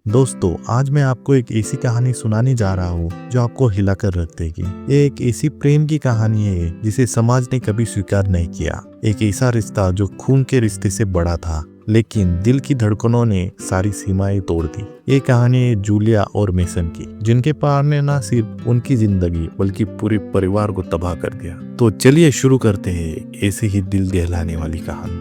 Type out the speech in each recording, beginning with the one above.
दोस्तों, आज मैं आपको एक ऐसी कहानी सुनाने जा रहा हूँ जो आपको हिलाकर रख देगी। ये एक ऐसी प्रेम की कहानी है जिसे समाज ने कभी स्वीकार नहीं किया। एक ऐसा रिश्ता जो खून के रिश्ते से बड़ा था, लेकिन दिल की धड़कनों ने सारी सीमाएं तोड़ दी। ये कहानी है जूलिया और मेसन की, जिनके प्यार ने न सिर्फ उनकी जिंदगी बल्कि पूरे परिवार को तबाह कर दिया। तो चलिए शुरू करते हैं ऐसे ही दिल दहलाने वाली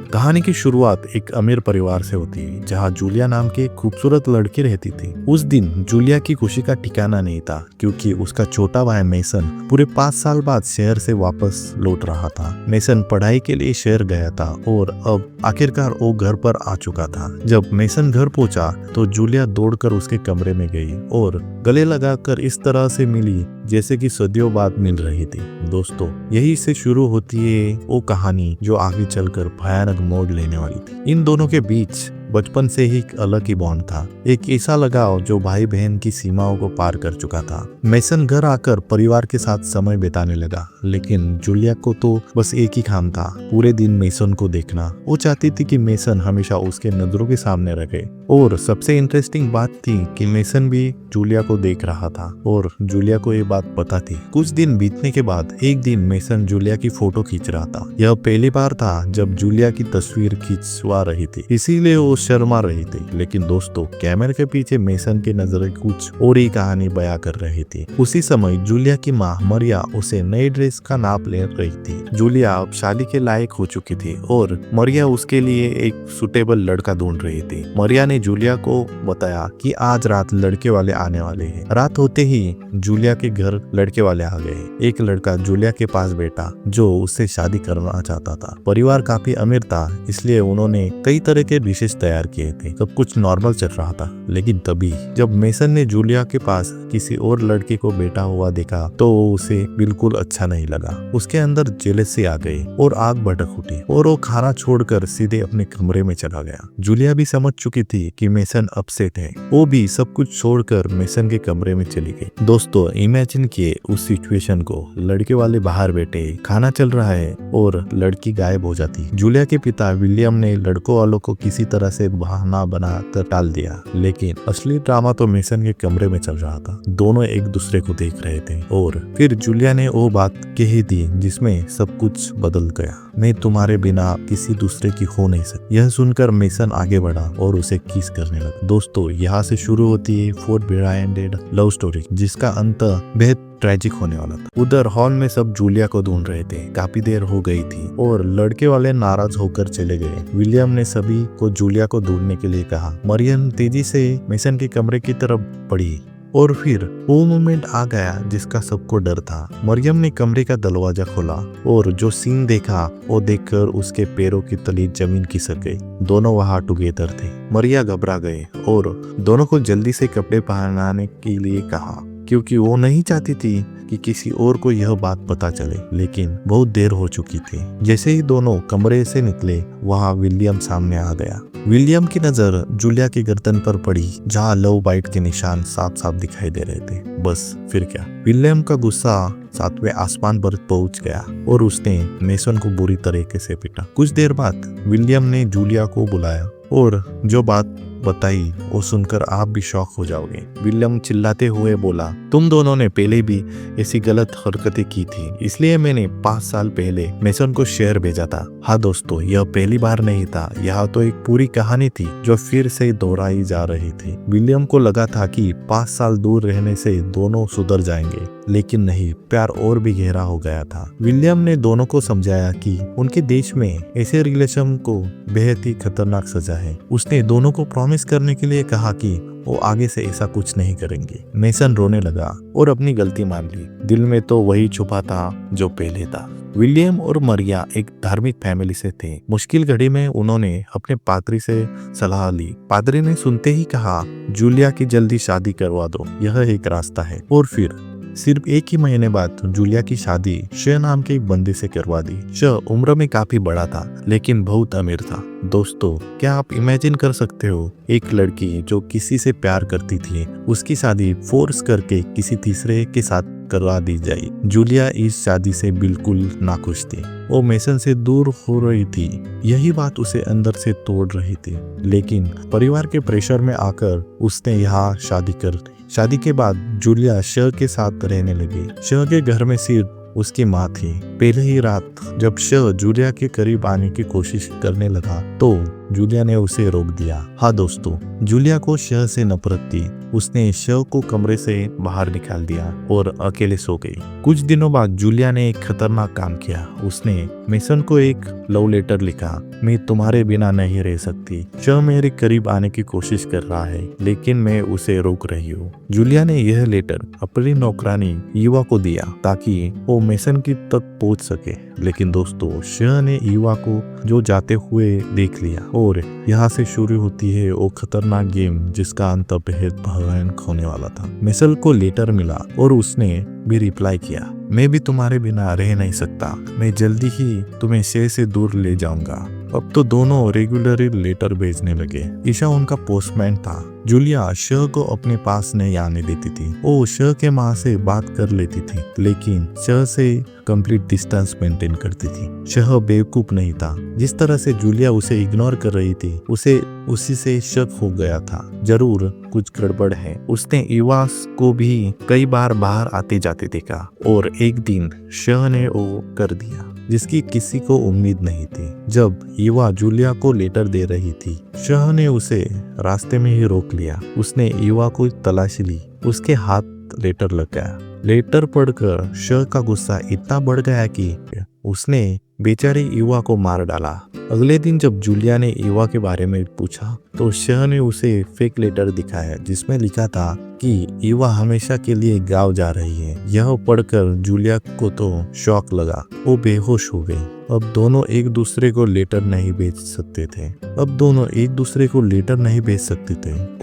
कहानी की शुरुआत एक अमीर परिवार से होती है, जहाँ जूलिया नाम की एक खूबसूरत लड़की रहती थी। उस दिन जूलिया की खुशी का ठिकाना नहीं था, क्योंकि उसका छोटा भाई मेसन पूरे 5 साल बाद शहर से वापस लौट रहा था। मेसन पढ़ाई के लिए शहर गया था और अब आखिरकार वो घर पर आ चुका था। जब मेसन घर पहुंचा तो जूलिया दौड़कर उसके कमरे में गई और गले लगाकर इस तरह से मिली जैसे कि सदियों बाद मिल रही थी। दोस्तों, यही से शुरू होती है वो कहानी जो आगे चलकर भयानक मोड़ लेने वाली थी। इन दोनों के बीच बचपन से ही एक अलग ही बॉन्ड था, एक ऐसा लगाव जो भाई बहन की सीमाओं को पार कर चुका था। मेसन घर आकर परिवार के साथ समय बिताने लगा, लेकिन जूलिया को तो बस एक ही काम था, पूरे दिन मेसन को देखना। वो चाहती थी कि मेसन हमेशा उसके नजरों के सामने रखे। और सबसे इंटरेस्टिंग बात थी कि मेसन भी जूलिया को देख रहा था और जूलिया को ये बात पता थी। कुछ दिन बीतने के बाद एक दिन मेसन जूलिया की फोटो खींच रहा था। यह पहली बार था जब जूलिया की तस्वीर खिंचवा रही थी, इसीलिए वो शर्मा रही थी। लेकिन दोस्तों, कैमरे के पीछे मेसन की नजरें कुछ और ही कहानी बयां कर रही थी। उसी समय जूलिया की माँ मरिया उसे नई ड्रेस का नाप ले रही थी। जूलिया अब शादी के लायक हो चुकी थी और मरिया उसके लिए एक सुटेबल लड़का ढूंढ रही थी। मरिया ने जूलिया को बताया कि आज रात लड़के वाले आने वाले हैं। रात होते ही जूलिया के घर लड़के वाले आ गए। एक लड़का जूलिया के पास बैठा जो उससे शादी करना चाहता था। परिवार काफी अमीर था, इसलिए उन्होंने कई तरह के डिशेस तैयार किए थे। सब कुछ नॉर्मल चल रहा था, लेकिन तभी जब मेसन ने जूलिया के पास किसी और लड़के को बैठा हुआ देखा तो उसे बिल्कुल अच्छा नहीं लगा। उसके अंदर जेलसी आ गई और आग भड़क उठी और वो खाना छोड़कर सीधे अपने कमरे में चला गया। जूलिया भी समझ चुकी थी कि मेसन अपसेट है। वो भी सब कुछ छोड़कर मेसन के कमरे में चली गई। दोस्तों, इमेजिन किए उस सिचुएशन को। लड़के वाले बाहर बैठे, खाना चल रहा है और लड़की गायब हो जाती। जूलिया के पिता विलियम ने लड़कों वालों को किसी तरह से बहाना बनाकर टाल दिया, लेकिन असली ड्रामा तो मेसन के कमरे में चल रहा था। दोनों एक दूसरे को देख रहे थे और फिर जूलिया ने वो बात कह दी जिसमें सब कुछ बदल गया। मैं तुम्हारे बिना किसी दूसरे की हो नहीं सकती। यह सुनकर मेसन आगे बढ़ा और उसे किस करने लगा। दोस्तों, यहाँ से शुरू होती है फोर्ट ब्रांडेड लव स्टोरी, जिसका अंत बेहद ट्रेजिक होने वाला था। उधर हॉल में सब जूलिया को ढूंढ रहे थे। काफी देर हो गई थी और लड़के वाले नाराज होकर चले गए। विलियम ने सभी को जूलिया को ढूंढने के लिए कहा। मरियम तेजी से मेसन के कमरे की तरफ बढ़ी और फिर वो मोमेंट आ गया जिसका सबको डर था। मरियम ने कमरे का दरवाजा खोला और जो सीन देखा वो देखकर उसके पैरों की तली जमीन खिसक गई। दोनों वहां टुगेदर थे। मरिया घबरा गए और दोनों को जल्दी से कपड़े पहनाने के लिए कहा, क्योंकि वो नहीं चाहती थी कि किसी और को यह बात पता चले। लेकिन बहुत देर हो चुकी थी। जैसे ही दोनों कमरे से निकले, वहां विलियम सामने आ गया। विलियम की नजर जूलिया की गर्दन पर पड़ी, जहां लव बाइट के निशान साफ साफ दिखाई दे रहे थे। बस फिर क्या, विलियम का गुस्सा 7वें आसमान पर पहुंच गया और उसने मेसन को बुरी तरीके से पीटा। कुछ देर बाद विलियम ने जूलिया को बुलाया और जो बात बताई वो सुनकर आप भी शॉक हो जाओगे। विलियम चिल्लाते हुए बोला, तुम दोनों ने पहले भी ऐसी गलत हरकतें की थी, इसलिए मैंने 5 साल पहले मेसन को शहर भेजा था। हाँ दोस्तों, यह पहली बार नहीं था, यह तो एक पूरी कहानी थी जो फिर से दोहराई जा रही थी। विलियम को लगा था कि 5 साल दूर रहने से दोनों सुधर जाएंगे, लेकिन नहीं, प्यार और भी गहरा हो गया था। विलियम ने दोनों को समझाया कि उनके देश में ऐसे रिलेशन को बेहद ही खतरनाक सजा है। उसने दोनों को प्रॉमिस करने के लिए कहा कि वो आगे से ऐसा कुछ नहीं करेंगे। मेसन रोने लगा और अपनी गलती मान ली। दिल में तो वही छुपा था जो पहले था। विलियम और मरिया एक धार्मिक फैमिली से थे। मुश्किल घड़ी में उन्होंने अपने पादरी से सलाह ली। पादरी ने सुनते ही कहा, जूलिया की जल्दी शादी करवा दो, यह एक रास्ता है। और फिर सिर्फ 1 ही महीने बाद जूलिया की शादी शे नाम के एक बंदे से करवा दी। शे उम्र में काफी बड़ा था, लेकिन बहुत अमीर था। दोस्तों, क्या आप इमेजिन कर सकते हो, एक लड़की जो किसी से प्यार करती थी, उसकी शादी फोर्स करके किसी तीसरे के साथ करवा दी जाए। जूलिया इस शादी से बिल्कुल नाखुश थी। वो मेसन से दूर हो रही थी, यही बात उसे अंदर से तोड़ रही थी। लेकिन परिवार के प्रेशर में आकर उसने यहाँ शादी कर ली। शादी के बाद जूलिया शह के साथ रहने लगी। शह के घर में सिर्फ उसकी माँ थी। पहले ही रात जब शह जूलिया के करीब आने की कोशिश करने लगा तो जूलिया ने उसे रोक दिया। हाँ दोस्तों, जूलिया को शह से नफरत थी। उसने शह को कमरे से बाहर निकाल दिया और अकेले सो गई। कुछ दिनों बाद जूलिया ने एक खतरनाक काम किया। उसने मेसन को एक लव लेटर लिखा। मैं तुम्हारे बिना नहीं रह सकती। शह मेरे करीब आने की कोशिश कर रहा है लेकिन मैं उसे रोक रही हूँ। जूलिया ने यह लेटर अपनी नौकरानी ईवा को दिया ताकि वो मेसन की तक पहुंच सके। लेकिन दोस्तों, शह ने ईवा को जो जाते हुए देख लिया और यहाँ से शुरू होती है वो खतरनाक गेम जिसका अंत बेहद भयानक होने वाला था। मेसल को लेटर मिला और उसने भी रिप्लाई किया, मैं भी तुम्हारे बिना रह नहीं सकता। मैं जल्दी ही तुम्हें शह से दूर ले जाऊंगा। अब तो दोनों रेगुलरली लेटर भेजने लगे। ईशा उनका पोस्टमैन था। जूलिया शह को अपने पास नहीं आने देती थी। वो शह के माँ से बात कर लेती थी लेकिन शह से कंप्लीट डिस्टेंस मेंटेन करती थी। शह बेवकूफ नहीं था। जिस तरह से जूलिया उसे इग्नोर कर रही थी उसे उसी से शक हो गया था, जरूर कुछ गड़बड़ है। उसने ईवास को भी कई बार बाहर आते जाते देखा और एक दिन शह ने वो कर दिया जिसकी किसी को उम्मीद नहीं थी। जब ईवा जूलिया को लेटर दे रही थी, शह ने उसे रास्ते में ही रोक लिया। उसने ईवा को तलाशी ली। उसके हाथ लेटर लग गया। लेटर पढ़कर शह का गुस्सा इतना बढ़ गया कि उसने बेचारी ईवा को मार डाला। अगले दिन जब जूलिया ने ईवा के बारे में पूछा तो शह ने उसे फेक लेटर दिखाया जिसमें लिखा था कि ईवा हमेशा के लिए गांव जा रही है। यह पढ़कर जूलिया को तो शॉक लगा। वो बेहोश हो गई। अब दोनों एक दूसरे को लेटर नहीं भेज सकते थे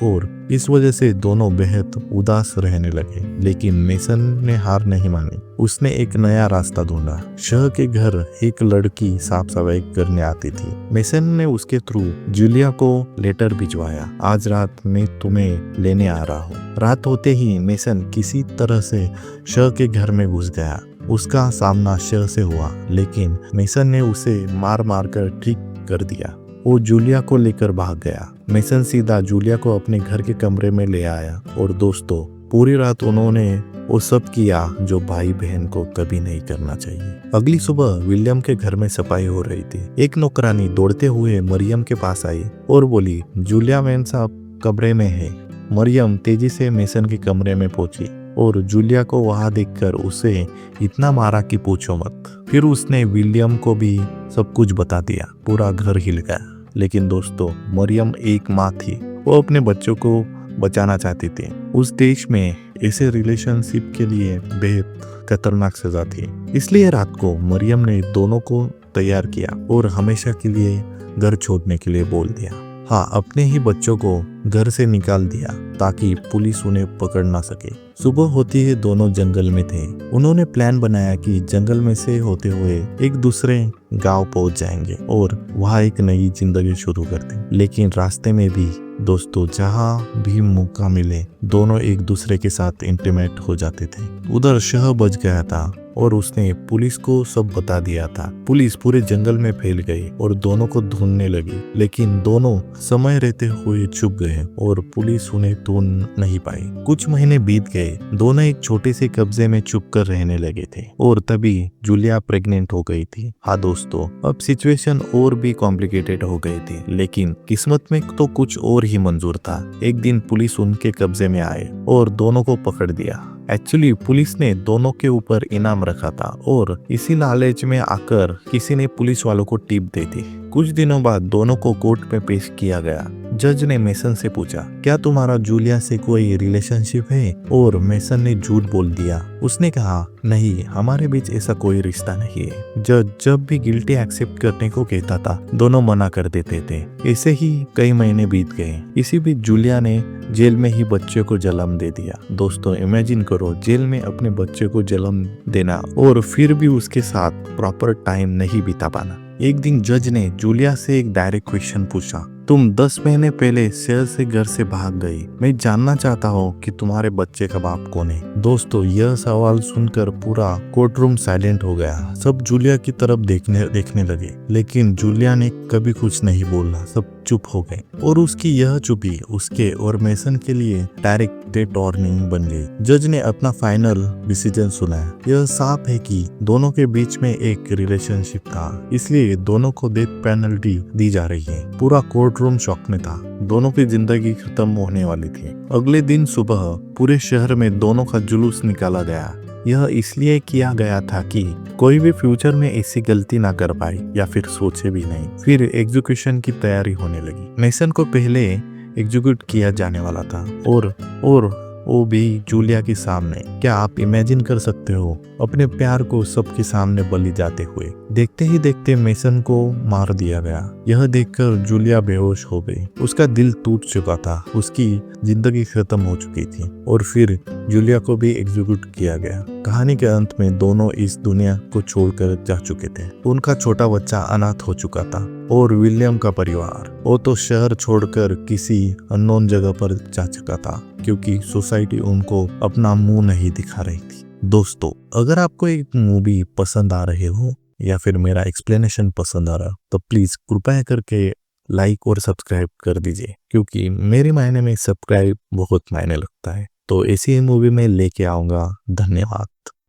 और इस वजह से दोनों बेहद उदास रहने लगे। लेकिन मेसन ने हार नहीं मानी। उसने एक नया रास्ता ढूंढा। शह के घर एक लड़की साफ सफाई करने आती थी। मेसन ने उसके थ्रू जूलिया को लेटर भिजवाया, आज रात मैं तुम्हें लेने आ रहा हूँ। रात होते ही मेसन किसी तरह से शह के घर में घुस गया। उसका सामना शह से हुआ लेकिन मेसन ने उसे मार मार कर ठीक कर दिया। वो जूलिया को लेकर भाग गया। मेसन सीधा जूलिया को अपने घर के कमरे में ले आया और दोस्तों, पूरी रात उन्होंने वो सब किया जो भाई बहन को कभी नहीं करना चाहिए। अगली सुबह विलियम के घर में सफाई हो रही थी। एक नौकरानी दौड़ते हुए मरियम के पास आई और बोली, जूलिया मैन साहब कमरे में है। मरियम तेजी से मेसन के कमरे में पहुंची और जूलिया को वहां देखकर उसे इतना मारा कि पूछो मत। फिर उसने विलियम को भी सब कुछ बता दिया। पूरा घर हिल गया। लेकिन दोस्तों, मरियम एक माँ थी। वो अपने बच्चों को बचाना चाहती थी। उस देश में ऐसे रिलेशनशिप के लिए बेहद खतरनाक सजा थी। इसलिए रात को मरियम ने दोनों को तैयार किया और हमेशा के लिए घर छोड़ने के लिए बोल दिया। हाँ, अपने ही बच्चों को घर से निकाल दिया ताकि पुलिस उन्हें पकड़ ना सके। सुबह होती ही दोनों जंगल में थे। उन्होंने प्लान बनाया कि जंगल में से होते हुए एक दूसरे गांव पहुंच जाएंगे और वहां एक नई जिंदगी शुरू कर दें। लेकिन रास्ते में भी दोस्तों, जहां भी मौका मिले दोनों एक दूसरे के साथ इंटीमेट हो जाते थे। उधर शह बच गया था और उसने पुलिस को सब बता दिया था। पुलिस पूरे जंगल में फैल गई और दोनों को ढूंढने लगी। लेकिन दोनों समय रहते हुए छुप गए और पुलिस उन्हें ढूंढ नहीं पाई। कुछ महीने बीत गए। दोनों एक छोटे से कब्जे में छुप कर रहने लगे थे और तभी जूलिया प्रेग्नेंट हो गई थी। हाँ दोस्तों, अब सिचुएशन और भी कॉम्प्लिकेटेड हो गई थी। लेकिन किस्मत में तो कुछ और ही मंजूर था। एक दिन पुलिस उनके कब्जे में आए और दोनों को पकड़ दिया। एक्चुअली पुलिस ने दोनों के ऊपर इनाम रखा था और इसी लालच में आकर किसी ने पुलिस वालों को टिप दे दी। कुछ दिनों बाद दोनों को कोर्ट में पेश किया गया। जज ने मेसन से पूछा, क्या तुम्हारा जूलिया से कोई रिलेशनशिप है? और मेसन ने झूठ बोल दिया। उसने कहा, नहीं, हमारे बीच ऐसा कोई रिश्ता नहीं है। जज जब भी गिल्टी एक्सेप्ट करने को कहता था, दोनों मना कर देते थे। ऐसे ही कई महीने बीत गए। इसी बीच जूलिया ने जेल में ही बच्चे को जन्म दे दिया। दोस्तों, इमेजिन करो, जेल में अपने बच्चे को जन्म देना और फिर भी उसके साथ प्रॉपर टाइम नहीं बिता पाना। एक दिन जज ने जूलिया से एक डायरेक्ट क्वेश्चन पूछा, तुम 10 महीने पहले शहर से घर से भाग गई। मैं जानना चाहता हूँ कि तुम्हारे बच्चे का बाप कौन है। दोस्तों, यह सवाल सुनकर पूरा कोर्ट रूम साइलेंट हो गया। सब जूलिया की तरफ देखने लगे, लेकिन जूलिया ने कभी कुछ नहीं बोला। सब चुप हो गए और उसकी यह चुप्पी उसके और मेसन के लिए डायरेक्ट डेथ वार्निंग बन गई। जज ने अपना फाइनल डिसीजन सुनाया। यह साफ है कि दोनों के बीच में एक रिलेशनशिप था, इसलिए दोनों को डेथ पेनल्टी दी जा रही है। पूरा कोर्ट रूम शॉक में था। दोनों की जिंदगी खत्म होने वाली थी। अगले दिन सुबह पूरे शहर में दोनों का जुलूस निकाला गया। यह इसलिए किया गया था कि कोई भी फ्यूचर में ऐसी गलती ना कर पाए या फिर सोचे भी नहीं। फिर एग्जीक्यूशन की तैयारी होने लगी। मेसन को पहले एग्जीक्यूट किया जाने वाला था और वो भी जूलिया के सामने। क्या आप इमेजिन कर सकते हो अपने प्यार को सबके सामने बलि जाते हुए? देखते ही देखते मेसन को मार दिया गया। यह देखकर जूलिया बेहोश हो गई। उसका दिल टूट चुका था। उसकी जिंदगी खत्म हो चुकी थी और फिर जूलिया को भी एग्जीक्यूट किया गया। कहानी के अंत में दोनों इस दुनिया को छोड़कर जा चुके थे। उनका छोटा बच्चा अनाथ हो चुका था और विलियम का परिवार, वो तो शहर छोड़कर किसी अननोन जगह पर जा चुका था, क्योंकि सोसाइटी उनको अपना मुंह नहीं दिखा रही थी। दोस्तों, अगर आपको एक मूवी पसंद आ रही हो या फिर मेरा एक्सप्लेनेशन पसंद आ रहा, तो प्लीज कृपया करके लाइक और सब्सक्राइब कर दीजिए, क्योंकि मेरे मायने में सब्सक्राइब बहुत मायने लगता है। तो ऐसी ही मूवी में लेके आऊंगा। धन्यवाद।